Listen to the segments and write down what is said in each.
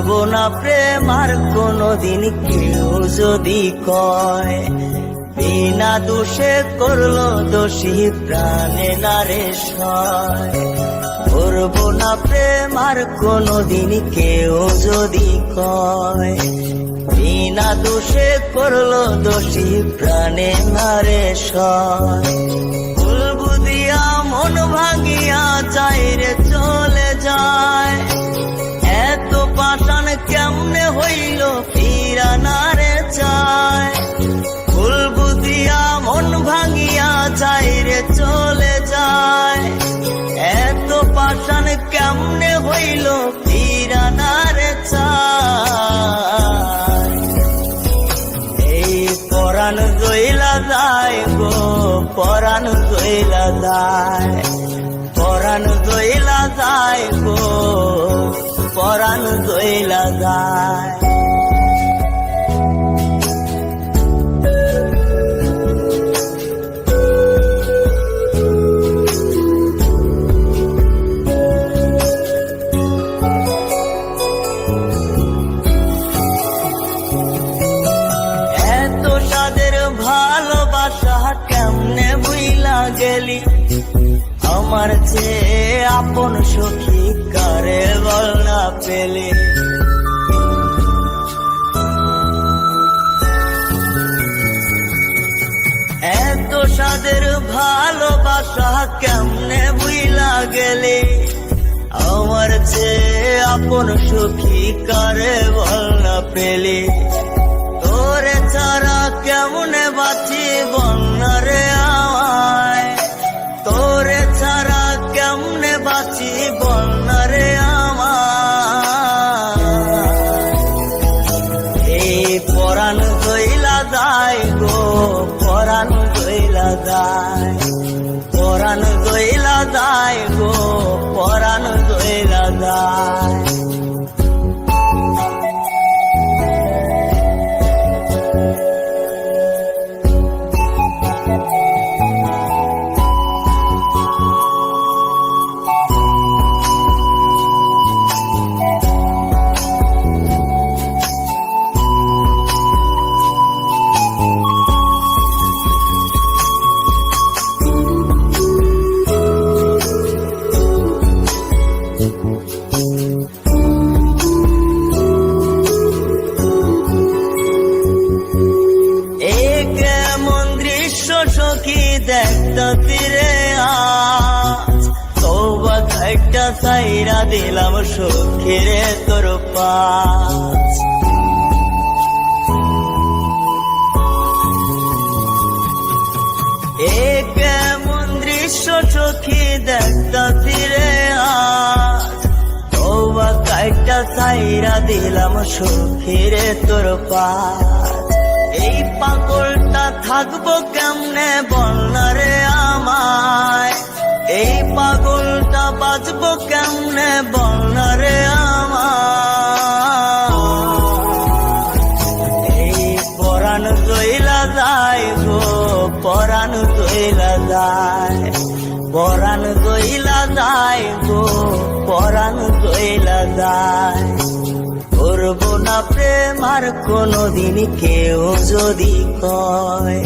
ভুলবো না প্রেম আর কোনদিন কেউ যদি কয়, বিনা দোষে করলো দোষী প্রাণে নারে সয়। ভুলবো না প্রেম আর কোনদিন কেউ যদি কয়, বিনা দোষে করলো দোষী প্রাণে নারে সয়। ভুল বুঝিয়া মন ভাঙিয়া চাইরে চলে যায়, এত পাষাণ কেমনে হইল ফিরা নারে চায়। ভুল বুঝিয়া মন ভাঙিয়া চাইরে চলে যায়, এত পাষাণ কেমনে হইল ফিরা নারে চায়। এই পরাণ জইলা যায় গো, পরাণ জইলা যায়, পরাণ জইলা যায় গো, পরাণ জইলা যায়। এত সাদের ভালোবাসা কেমনে বুইলা গেলি, আমার চেয়ে আপন সখী কারে বল না পেলে। এত সাদের ভালোবাসা কেমনে বুইলা গেলে, আমার চেয়ে আপন সখী কারে বল না পেলে। তোরে ছাড়া কেমনে বাঁচি বন্যারে আমায়, তোরে ছাড়া কেমনে বাঁচি বন্যারে আমায়। এই পরাণ জইলা যায় গো, পরাণ জইলা যায়, পরাণ জইলা যায় গো, পরাণ জইলা যায়। সখী দেখতে ফিরে আজ, তওবা খাইটা সাইরা দিলাম সখীরে তোর পাশ। এ কেমন দৃশ্য সখী দেখতে ফিরে আজ, তওবা খাইটা সাইরা দিলাম সখীরে তোর পাশ। এই পাগলটা থাকবো কেমনে বলনারে আমায়, এই পাগলটা বাঁচবো কেমনে বলনারে আমায়। এই পরাণ জইলা যায় গো, পরাণ জইলা যায়, পরাণ জইলা যায় গো, পরাণ জইলা যায়। করবো না প্রেম আর কোনদিন কেউ যদি কয়,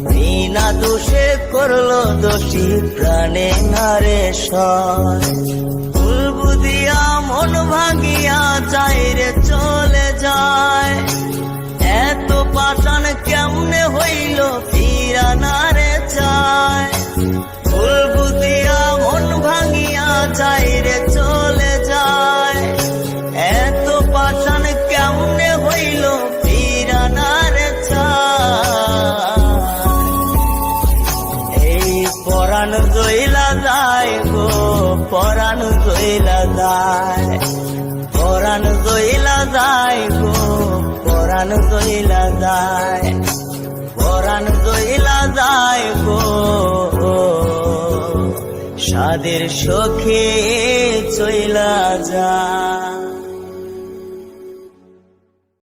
বিনা দোষে করলো দোষী প্রাণে নারে সয়। ভুল বুঝিয়া মন ভাঙিয়া চাইরে চলে যায়, এত পাষাণ কেমনে হইল ফিরা নারে চায়। ভুল বুঝিয়া মন ভাঙিয়া চাইরে চলে যায়, এত পাষাণ কেমনে হইল ফিরা নারে চায়। এই পরাণ জইলা যায় গো, পরাণ জইলা যায়, পরাণ জইলা যায় গো, পরাণ জইলা যায়, পরাণ জইলা যায় গো। সাদের সখী চইলা যায়।